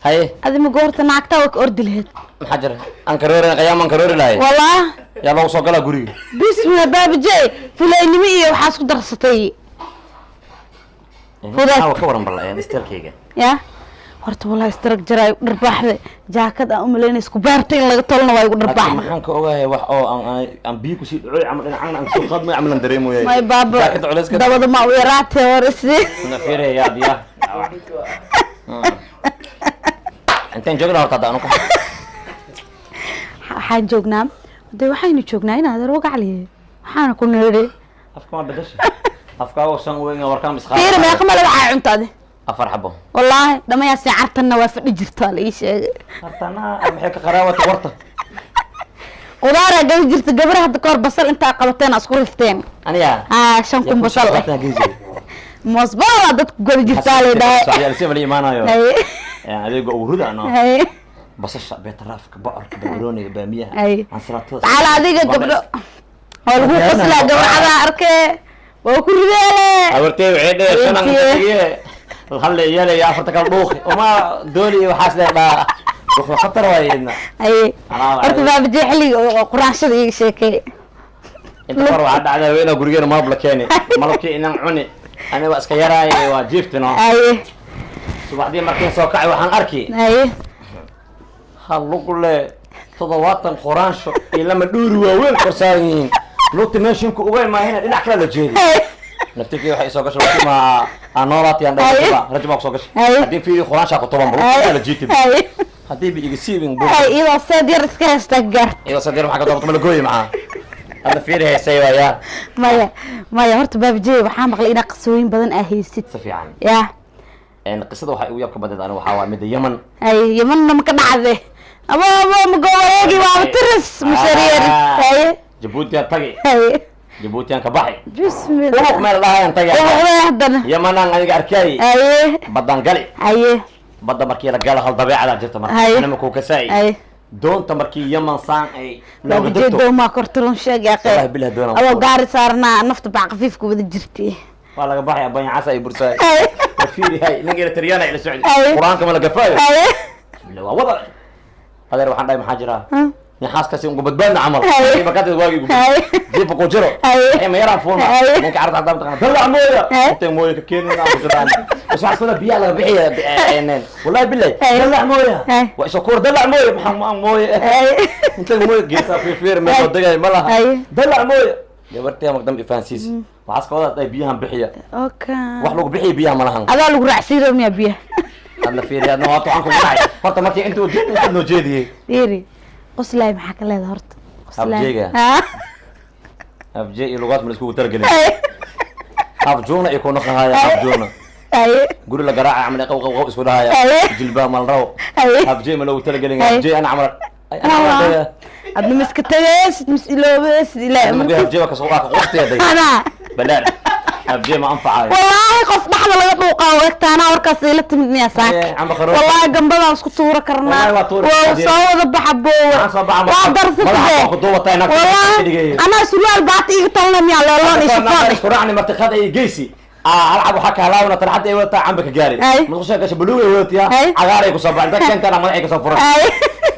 هاي هذه مقورة ناقتها وكأرد الهد حجر أنكروري قيام أنكروري لاي والله يلا وصل قلا قري بسم الله باب جاي فلان مية وحاسك درستي هو كورن بالله يعني استركيجا يا horta wallahi istarag jiray dharbaaxda jaakad aan u maleynay isku baartay in laga tolno waa igu dharbaaxda maxaan ka ogahay wax oo aan biyo ku sii dhucay amal dhinacna aan soo qadmay amalan dareemoyay may baaba dabada ma u yaraatay warisi na fiirey yaa diya intaan joogna horta daanu ku waxaan joognaa waxaynu joognaa inaad roog caliye waxaan ku neeray afka ma bedeshay afka oo san weyn warkaan isqaad fiir ma qamala waxa cuntaade afar xabo والله دما يا ساعرتنا وافدي جرتا لا شيء hartana maxay ka qaraawata warta qudaara gal jirta gabar hadda koor basal inta qabateen asku rifteen aniga shan kun basal mosbaa dad gol jirta leedahay soo soo imaanayo adeego uruda ana basasha beetraafka bocorka barooniga baamiyaha aan salaatada ala adiga gabdho oo lagu qosla gabadha arkay oo ku rideele awartay waxay dheeshanaan هلا يلا يا فرتك البوخ وما دولي وحاسده با بوخ خطر وايدنا اي horta baa bidixli quraashada iga sheekay inta far waxa dhacday weena gurigeena ma blakeenay malabkii inaan cuni ana waa iska yaraay waa jiiftino ay subaxdii markii soo kacay waxaan arkay ay hal luqle 7 qoraansho ilaa dhuuri waaweyn qorsaayin lugta meeshanku uga imaahina dhinac kale la jeeday نفتكر waxay soo gasho ma anoolaati aan dhaafay rajma soo gasho hadii fiiri quraansha ku toban buu la jiitay hadii bi iga siibin buu iyada sadir iska hasta gart iyada sadir waxa ka doonto ma la gooyay maxaa hada fiiri heesay waya maya horta baabjee waxaan maqlay ina qasooyin badan ah haysid si fiican ya qisada waxa uu yabka badan waxa waa mid Yemen Yemen ma ka dhacday aba ma goowareegi waa tiris mushariir Djibouti tagi جيبوتيان كباحي بسم الله وقف مال الله انت يا يمن انا اركاي ايه بدان قلي ايه بدا مركي لا قال هل طبيعه على جرت مركي انا مكو كساي ايه دون تمركي يمن صان اي لو جدو ما كرترون شيء يا اخي والله بالله دون او قاري صارنا نفط باع خفيف كو بدا جرتي والله باحي ابان عسى برساي فيري هاي نقي تريانا الى سعودي قرانك ما لقفايو بالله وضع هذا waxaan dhahay maxaa jira نحاس كاسي وقبضنا عمل في مكاتب واقي جيب كوجرو اي ما يرى فونا ممكن عرض عذاب تقنا طلع مويه انت مويه كيني ناخذ بس حصل بيا لا بيع والله بالله طلع مويه وشكور طلع مويه محمد مويه انت مويه جيسا في فير ما ودغاي ما لها طلع مويه جبرتي مقدم فانسيس وحاس كودا بيها بخيه اوكي wax lagu bixiy biyaha malahan ada lagu raacsiiro miya biyaha alla fiiriyadna waa toxan ku dhacay horta markii intuu noo jeediyay diiri قصلاي maxaa ka leedahay horta qoslayga abjee luqad ma isku targelin abjoona ay ku noqonaya abjoona guri la garaaca amal qaw isku dhahaya jilba mal raw abjee ma loo targelin abjee ana amal ana adna miska tagees misiloobees ilaa abjee ka soo qaaq qofteeday balaar abjee ma anfacay wallahi qof dhaxda laga dhuuqa waqtaana warkaas ila timidniya saak wallahi gambada isku tuura karnaa waa soo wada baxabo waa darsatay wallahi ana surwaal baati iga talna miya leeloon isoo quraani martiqad ay geesi alcab waxa ka halaawna tarxad ay wata cambaka gaari muqsha ka shabuluga watiya cagaaray ku soo baxday kentana madaxay ka soo furay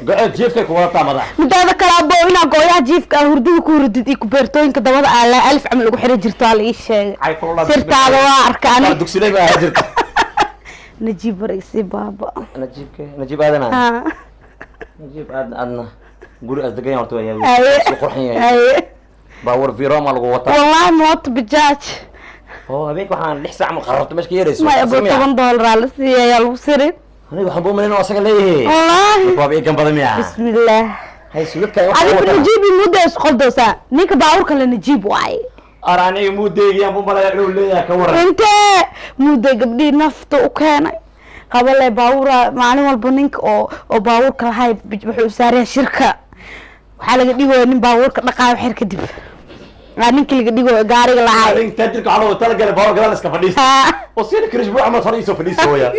قاعد جيفك كوالتا مدح مدادا كلا بوينا قويا جيفك هردو كوردي ku beertooyinka dabada ala 1000 amal lagu xiri jirto ala ii sheeg sirtaada waa arkaan dugsiday baa jirta najib barisi baba najib adana najib adna guri asdagay horto ayaa qurxin yahay baawar viroma lagu wata wallahi moot bijaaj habeenk waxaan 6 saac ma qararto meeshka yeerayso ma $7 la siiyay lagu sirin أنا بحبهم من هنا وصل ليه والله بابي كم بدم يا بسم الله هاي سويت كاي أنا بنجيب المودة سقول دوسا نيك باور كله نجيب واي أراني مودة يا بوم بلا يقولوا لي كورة أنت مودة قبلي نفط وكان قبل باورة معلومة البنيك أو باور كله هاي بيجبحوا سارية شركة وحالة قديه هو إن باور كله قاعد حركة دب أنا كل قديه هو قاري لا هاي أنت تدرك على وتلقى الباور كله نسكت فليس وصير كريشبو عمل فريسو فليس هويا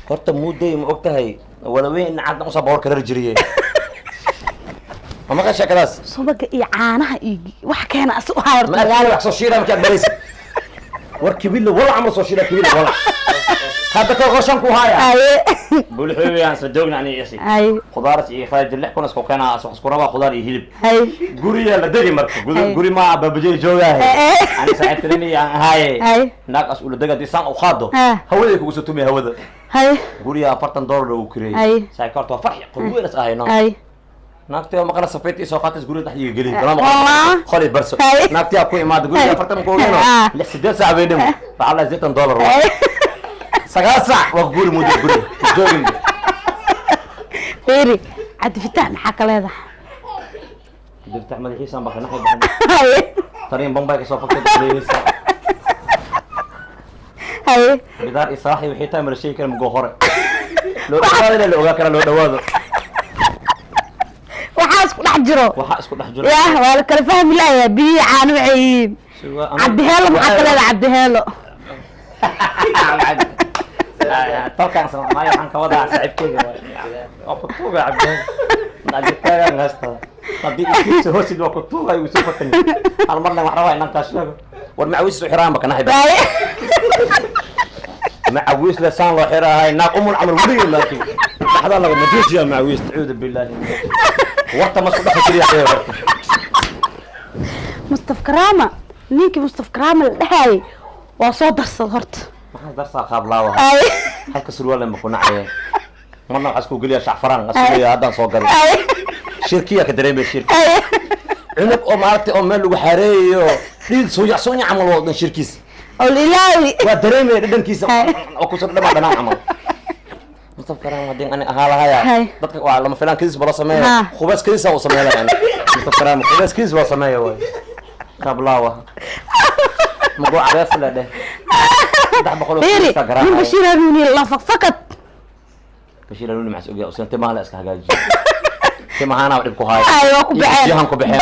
horta muuday ma ogtahay wala weyn cad u sabor ka rajiriye ma ka shakadaas subaga iyo caanaha iyo wax keena asu hayr tagaal wax soo shiiran ka baris war kibil wala amal soo shiiran kibil wala هذا كغشان كوهايا اي بقول حبيبي انا صدقني يعني يا سيدي اي خضار اي خارج اللي كنا اسكو كان اسكو ربا خضار يهلب اي غوري لا دغي مرك غوري ما بابجي جوغاه انا صاحبتني هاي اي ناق اسول دغا دي سان او خادو ها. هودي كوسو تومي هودا هاي غوري $40 او كري أي. سايكارتو فرح قوينس اهينا اي naagtay ma qana safeetay soo qaatay guriga dhaxdiga gelin kala والله. ma khali barso Hay. naagtay ku imaad guriga 40 ko weeno Ah. lix sideed saac weeno bacala $8 اي sagaal saac waa guri muddo guri joogin فيري عاد فتح maxaa ka leedahay dirta madaxiisa baa kana xid هاي tariin bombay ka soo faktay leeysa هاي bidaar isaaxi wixii taa mar shay kale mugo hore loo dhawaado la ogaa kara loo dhawaado waxaa isku dhex jiro waxa isku dhex jiro يا waa la kala fahmi lahayaa biyo caano waxay yihiin cabdiheelo maxaa ka leedahay cabdiheelo طبعا ما يحن كوضع صعب كذا وكتوبة عبد نجتها ناستا طبي إيش هو سيد وكتوبة يوسف كني المرة محروا إنك تشلق والمعويس حرام كنا حبا معويس لسان الله حرا هاي ناق أم العمر ودي لكن هذا لو ما تيجي يا معويس تعوذ بالله وقت ما صدق كريه حيوان مصطفى كرامة نيكي مصطفى كرامة الهاي وصو درصد هرت ما درس قابلاوه اي halka surwaal ma ku nacay marna waxa isku galiya shacfaraan asliya hadan soo galay اي shirkiya ka dareemay shirki اي cunug oo maartay oo meel lagu xareeyo dhid soo yacamal oo dhan shirkiis الإلهي waa dareemay dhadhankiisa oo ku soo dhamaan dhanaan camal Mustafa Karam hadii aan ahaalahay dadka waa lama filan kiis bala sameeyo khubas kiis oo sameeyo yani Mustafa Karam khubas kiis waa sameeyo way qablaawa ma go careef la dheh فيري من بشير هاروني الله فقط بشير هاروني معسوق يا أسنان تما هلا اسكه هجاج تما هانا ودبكو هاي ايوه كبحين جهان كبحين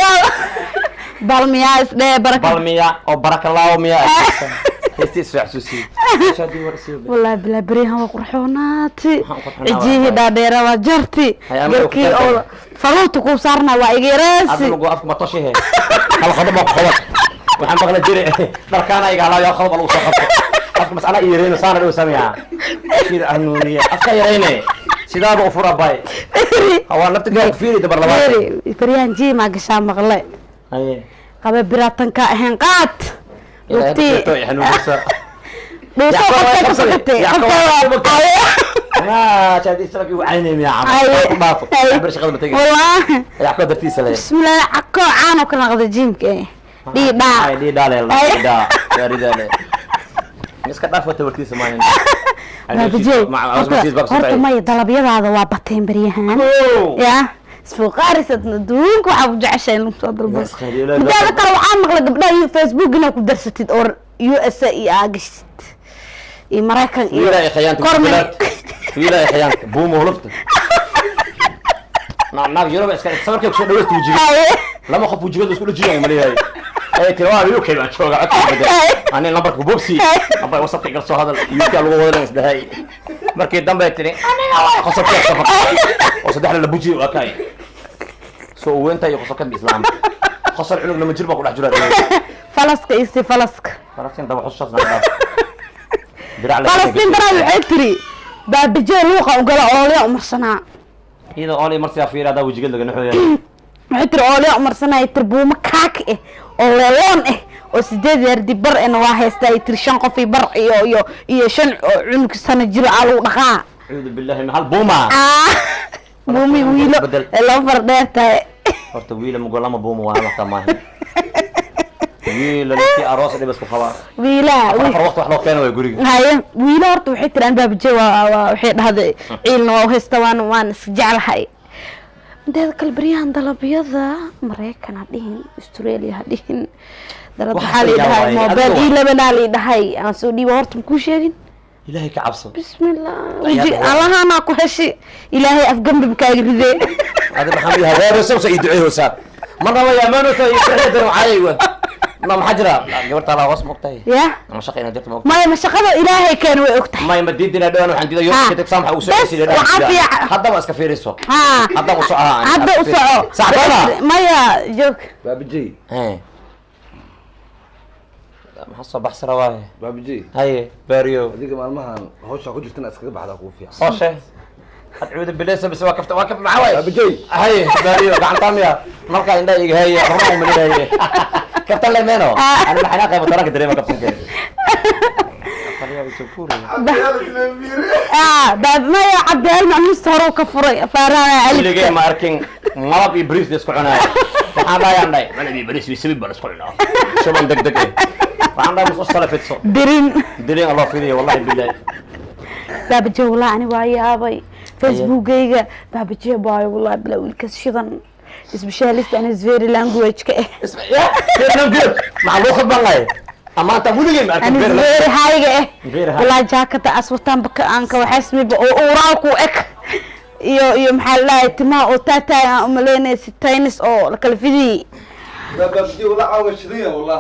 بالمياه اسده بركة بالمياه او بركة الله ومياه هستيس في عسوسي شادي ورسيب والله بلا بريها وقرحوناتي اجيه داديرا وجرتي بركي او فلوتكو صارنا وايغيراسي عبد الله افك مطشي هي هل خدمه قوت waxaan maqla jiray darkaana iga halayo qalab lagu soo qabto afka mas'ala yeereen saana loo sameeyaa shir anuuniya afka yeereen sidaaba u fura bay hawa naftiga fiiri dabar labaad بريان جي ما قشا مقله haye قبل براتن ka ahayn qaad lugti xanuunsa ما شادي سلك وعيني يا عم برش قدم تجي والله يا قدر تيسلي بسم الله عكو عانو كنا قد جيمك دي دا دي دا لا دا يا رجال مسك دافه تورتي سماين مع عزمتيز بقى horta may dalabyadaada waa bateen baryahan ya isfuqaarisad duunku waxa u jeceshay in soo dalbo midda kale waxaan maqlay gabdhaha Facebook ina ku darsatid oo USA iyo aagashid iyo Mareykan iyo wiilay khiyaanta wiilay khiyaanta buumo hulufta naag yurub iska sabarkay ku soo dhaweystay wajiga lama qof wajiga isku dhajiyo ma leeyahay ay tiraa UK baan jooga codka ani numberka boobsi aba wasabka gal soo hadal UK lagu wada isdahay markii dambe tiri aniga waa qosabka safar oo saddex la buji waa kay soo weynta iyo qosabka islaam qosar culug lama jirba ku dhex jira falaska isi falaska falasin daba xusas nada falasin dara waxay tiri baabije luuqa u gala oolaya umarsanaa iyada oolay marsiya fiirada wajiga laga naxooyaa waxay tiri oolaya umarsanaa tirbuuma kaak oo leeloon oo 8 yar dibar in waa haystay tir 5 qof bar iyo 5 cunug sana jiro alu dhaqaa a'uudu billahi hal buuma buumi wiilo la fardheertay horta wiilo mugolama buuma waa wax ma ahan wiilo lati aroos dhibas ku qabaa wiila waqti wax loo keenay way guriga haye wiilo horta waxay tiraan baabje waxay dhahday ciilna waa haysta waan isjeclahay mideeda kale baryahan dalabyada Mareykan hadhiin Australia hadhiin dalab xal ilahay mobile ilabana ilahay aan soo dhiibo horta ku sheegin ilahay ka cabso bismillah allahana ku heshi ilahay afgambi kaaga ridee hada maxamed hada soo soo duceeyo saad marna ya maano soo yidoo aywa ما محجرة جبرت على وصم وقتها يا ما شقينا جبت موقت ما شقده إلهي كان وقتها ما يمدينا دون وحنا يوم كتب سامح وسوي حدا ما اسكفير السوق حدا وسعها حدا وسعه ساعتنا ما يا جوك بابجي maxaa soo baxsara waaye baabiji haye baariyo adiga maalmahan hawsha ku jirtana iskaga baxda ku fiican hooshe adcuuda bilaysa bis waa kafta maxaa waaye baabiji haye baariyo gacantaamiya markaa indha iga haye horma umalihaye kaftan lemeeno ana maxaa qayb taranka dareema kaftankeeda baab maya cabdeel macmuus hore ka furay faaraha alif ligay ma arkin malab iyo bariis isku cunaa waxaan dhaayaan dhay malab iyo bariis wisbi bal isku cunaa shaban degdeg waxaan dhahay musu salafitso dirin Allah fidiyo wallahi billahi baab jawla ani waa yaabay facebookayga baab jawbay wallahi bila wiilkas shidan specialist and is very language ka language macluuq banay ama anta wuligay ma arkin very high wallahi jaakada aswatan baka anka waxasmiba oo uraalku ek iyo maxaa la timaa oo taatay aan umaleynay si tennis oo la kala fidiyay baabji wala caawa shiriya wallah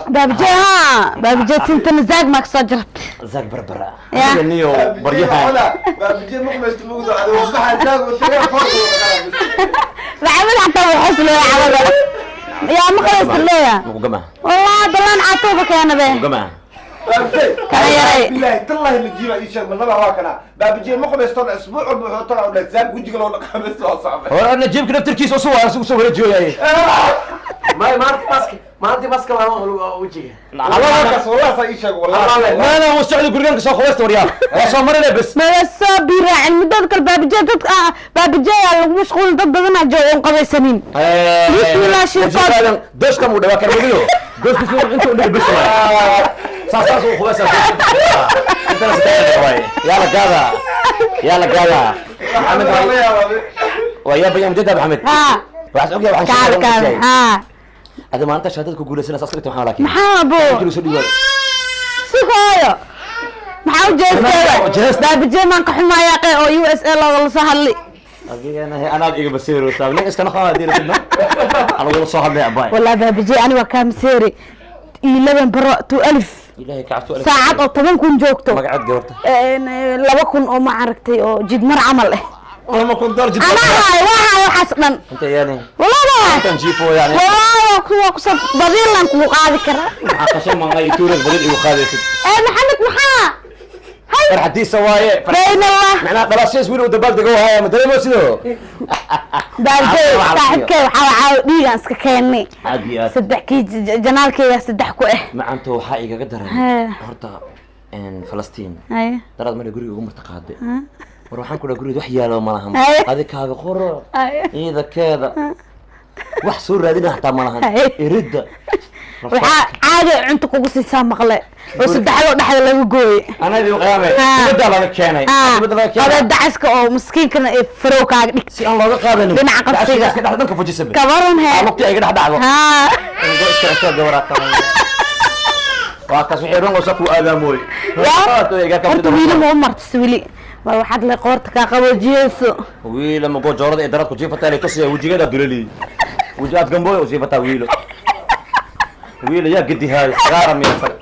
baabji tinta zaag ma ka jirta zaag barbara niyo baryaha baabji muqmaysto muqdo ado waxa zaag oo taga farqo maxamed hatta waxas loo cawada يا مخلص الليلة مقمة والله دلان عطوبك يا نبي مقمة كان يري بالله تالله نجينا يشيك من نبع واكنا بابجي مقمة يستطيع اسبوع وبحو طلع ولا زاب وجيك لو نقامس وصعبه هو انا جيب كده تركيز وصوه رجو ياي ما انت ماسكه وجهي والله والله صايشك والله ما انا مستعد قرقان كسو خلصت وريال وصو مرنا بس ما الصبر عن مدد البابجي بابجي مشغول ضد بدنا جو قبل سنين لا شيء دوش كم ودوا كربليو دوش كسو انت اللي بس صاص وخلاص انت يلا كذا يلا كذا محمد ويا بيا مجد ابو حمد واحد اوكي واحد هذا ما انت شهادتك قولسنا اساسك waxaan laakiin maxaa boo sigoyo maxaa jeestaa bajeeman ka xumaaya qey oo USL la soo hadlay انا iga basiiro taabna iska naxaa diirada ana wada soo hadlay abay wallahi baabji ani waa ka mseeri 11 baro 2000 ilaahay ka cabto saacad oo 10 kun joogto magacad gabarta 2 kun oo ma aragtay oo jid mar amal ah lama kun dar jid waa xasdan inta yaani wallahi inta jiifo yaani wallahi kuwa ku sab badilan ku qaadi kara qashan ma ay tuuras badil igu qaadaysid maxamed maxaa hay farxadii sawaaye bayna allah macna qalaashiis wiil dabal dago haya ma dareemo sido baarjay saxibkay waxa dhiigan iska keenay saddex ki janaalkeeda saddex ku ah macanto waxa igaga daran horta Falastiin darad ma guriga ugu martaqaaday war waxaan ku guriga wax yaalo ma lahan adikaaga qoro ciidakeeda wax soo raadina hataa ma lahan irida waxa caadi cunto kugu siisaa maqle oo saddexdo dhaxda lagu gooyay ana idin qiyaamay midda la keenay hada dacaska oo miskiinkana ee farow kaaga dhig si aan looga qaadanin dhinaca qabsiga iska dhaxdanka fujisay kabaran he waqti ay dhaxdhacdo ngo iska iska gabarata waa ka soo ron oo safu aadamooy horta wiil ma martis wiil ma waxaad la qoorta ka qabojiyeyso wiil ma gojoorada ee darad ku jiifata ay tusay wajigeeda dulali wajigaad gamboy oo jiifata wiil يا قدي هاي سيارة ميسر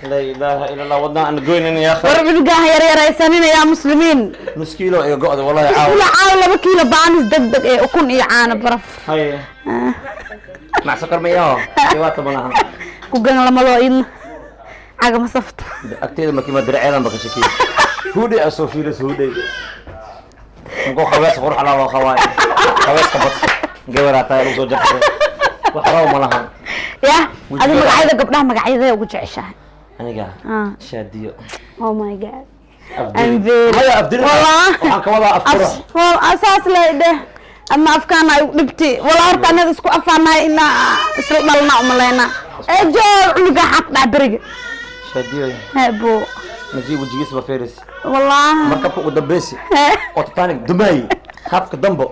لا إله إلا الله ودنا نقول يا أخي ورب القاه يا رئيسانين يا مسلمين نص كيلو إيه قعد والله يعاون ولا عاون لما كيلو بانس دقدق إيه وكون إيه عانى برف هاي مع سكر مياه كيوات بناها كوجنا لما لو إن عجب مسافت أكتر ما كيما درعي لما بكشكي هودي أسوفيرس هودي نقول خواص غروح على خواص خواص كبت جواراتها لو زوجة وحرام لها يا هذه مقعدة قبلها مقعدة وجع الشهر أنا قاعد شاديو أو ماي جاد هيا أفدر والله وحنك والله أفكره والله أساس لا ده أما أفكارنا نبتي والله أرتا ندسكو أفكارنا إن إسرق لنا أملينا أجو عنقا حق بعبرق شاديو هبو نجيب وجيس بفيرس والله مركبك ودبيسي وتطانك دماي خافك دمبو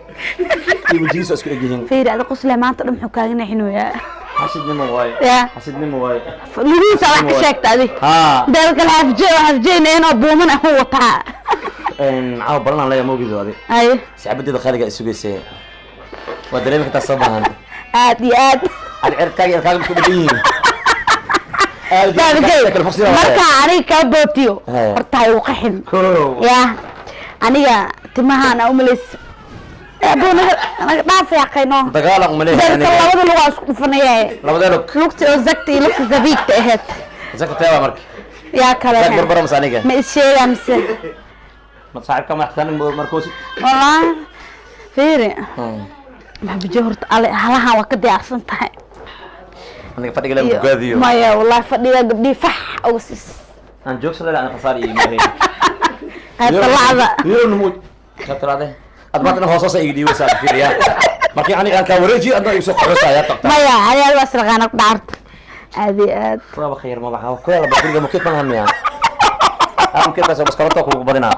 وجيس أسكو إجيهن فيري هذا قصة ما أنت رمحو كاغنا حنو يا حسدني مواي حسدني مواي لبيس على كشكت هذه دالك الحفجين هنا بومن هو طاع معاه برنا لا موجود هذه اي سعبدي دخلك اسويسه ودريمك تصبان عادي العرق كاي مش بدين marka aniga ka bootiyo horta ay u qaxin ya aniga timahan umaleys أنا ضعف يا أخي نو dagaalan uma leeyahay dadka labada lug isku dhufanaya labada lug lugta oo zagta iyo lugta zabiigta ahayd zaka taaba marka yaa kale zak barbara masaniga ma isheegaa mise ma saaxiibka ma xtan markoos wallahi fiiri ma bijo horta halahan waa ka diyaarsan tahay aniga fadhiga la gaadiyo maya wallahi fadhiga gabdhi fax oo sis aan joogsaday aan qasaar iyo mahay lacada yiro numuud qatarade adbaatna hoososa igdi wasa fiiriya markii aan ka wareeji adna isu qorsaya taqta maya ayaa wasraqana ku dhaarta aadi aad waa khayr ma waxa ku yala bariga mukif ma hamiya aan kida soo baskarato ku badina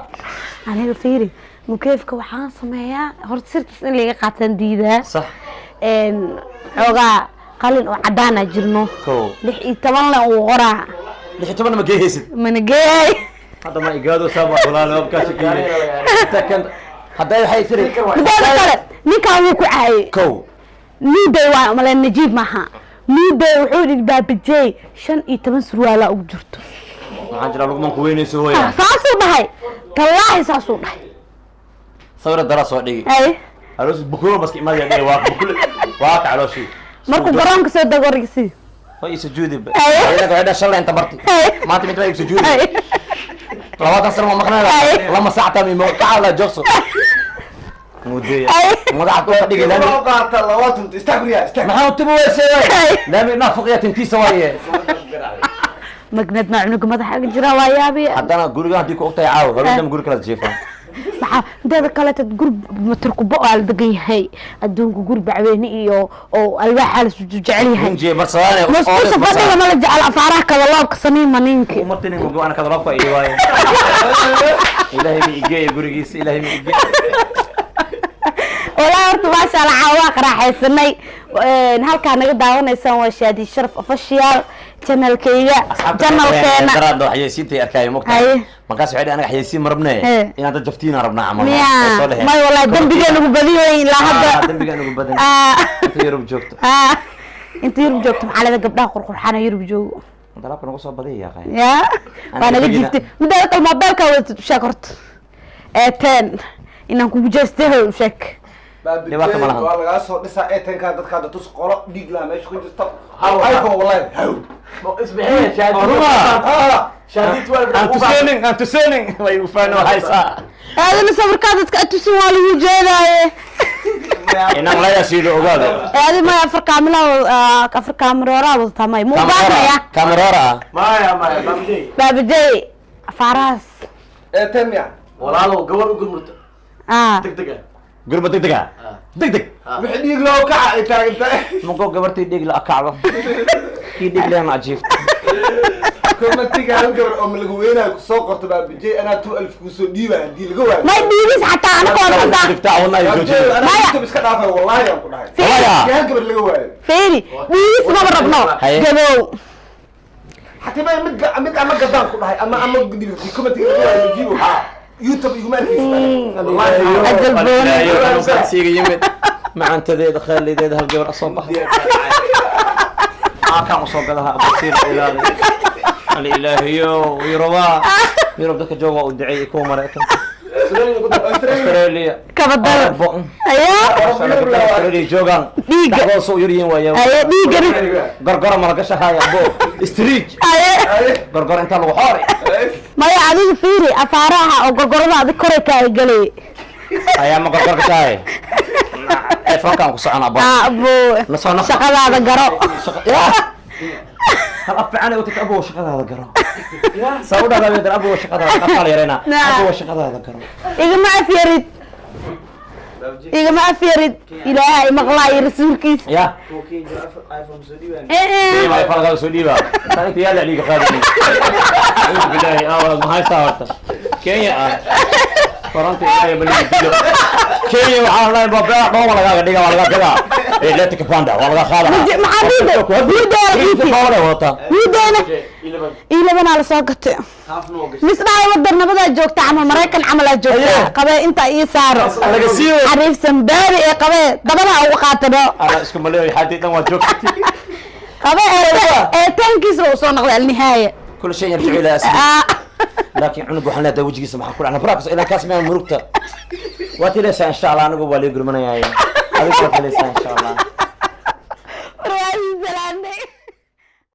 aniga fiiri mukifka waxaan sameeyaa horta sirtis in laga qaatan diidaa sax xogaa qalin oo cadaan ah jirno ko 16 la uu qoraa 16 ma geeysid mana geey hada ma igaado sabab walaalo ka shaqeeyay takan hada waxay tiri ninka uu ku caayay ko niday waa malan najiib maha niday wuxuu dhigtaa bijay 15 surwaala ugu jirto waxaan jira lagu man ku weynayso hooyaa saasuu dhahay tallaahi saasuu dhahay sawir dara soo dhigi ay aroos bukuro baski ma yahay waa bukul waa ka calooshi markuu garoonka soo dago rigsi way sujuudi ayna ka shalay inta barti maanta mid way sujuudi labada sano ma maqnaa lama saacta mi mo taala joogso مودية مضاعف كل دقيقة لامي قاعد طلعتهم استغريا ما هو تبغى يسوي لامي نافق يا تنتي سوايه مقند مع عنق مدح جرا ويابي حتى انا اقول لك هديك وقت يعاود هذا ما اقول لك لا تجيفها maxaa inta kale tad gurb matarkubo oo aldagan yahay adduunku gurb caweyni iyo oo alwaax la soo jecel yahay injee marsaane oo fadhiga ma la jecel afaaraha kala loobka samiima ninki umartini ugu ana kala loobka iyo waaye ilaahay mi igeey gurigiisa ilaahay mi igeey wala horta ma sha Allah waa qaraaxaysanay halka naga daawanaysaan waa shaadi sharaf official channelkayga channelkeena daraad waxaysiintay arkay mugtahay markaas waxay anaga xayeysiin marabnay inaan dad jaftiina rabnaa amal ma wallahi dambigeena ugu badiyay ilaa hadda dambigeena ugu badan inta yurub joogto inta yurub joogto maxaa laga gabdhaha qurqurxana yurub joogo dalabka nagu soo badiyay yaa qay ya waa naga jiftay midda kale mobilka wada sheeg horta ten inaan kugu jeestay sheeg دباك مالها والله قاسو دسا ايتن كان ددك هذا تس قلو ديق لا ماشي كنت طب ايفون والله هاو اسمعي شادي شادي تولد انت سينين way u faano haysa هذا نصبر كادك اتسو والي وجهدايه inaan la yasiido ogaado هذه ما افرق عاملها افرق كاميرا وضعتها ماي مو باقيه كاميرا ما بابجي فراس ايتن يا والله قبل قمرت دقدقه قرب دقدقه دقدق وحي ديق لو كع انت مقو قبرتي ديق لا كعبه كي ديق لين عجيب كما تيجي هل قبر ام لغوينا كسو قرت بابجي انا 2000 كسو ديبا دي لغوا ما ديبس حتى انا كنت دفتع والله يجوجي انا كنت بس كدافه والله يا كدحي والله يا قبر لغوا فيري ديبس ما بربنا جابو حتى ما مد اما قدام كدحي اما دي كما تيجي نجيبو يوتيوب يقوم مع انت ذي دخل لي ذي هالقبر اصبح كان وصوب لها بصير الالهي ويروى يرب ذاك جوا ودعي يكون مريكا استراليا كبدل ايوه جوغان ديغ سو يريين ويا ايوه ديغ غرغر ما لقش هاي ابو استريج ايوه غرغر انت لو حوري ما يعدي فيري افارها او غرغردا ادي كوري كاي غلي ايا ما غرغر كاي اي فكان كسعنا ابو ابو شقاده غرو هل أفعنا وتتأبوا شقة هذا قرا سودا لا يدر أبو شقة هذا قال يرينا أبو شقة هذا قرا إذا ما أفيرد إذا ما أفيرد إلهي مغلاي رسول كيس يا كوكين آيفون سوديبا إيه ما يفرق سوديبا ثاني يا لعلي قادني بالله أول ما هاي صارت كينيا فرنت إلهي بالفيديو كينيا وعلى الله بابا ما ولا قاعد دقيقة ولا كذا إيه لا تكفاندا ولا خاله محمد إلى على ساقته مثل ودر نبدا جوكتا عمل مريكان عمل جوكتا قبل انت اي صار عريف سنباري قبل دبلها او قاتلو انا اسكو مليو حديثا وا جوكتي قبل تنكيس وصو نقضي النهايه كل شيء يرجع الى اسمه laakiin cunug waxaan leedahay wejigiisa maxaa ku dhacna baraakos ilaa kaas miyaan murugta waa tilaysaa insha allah anigu waa lii gurmanayaaye adigu waa tilaysaa insha allah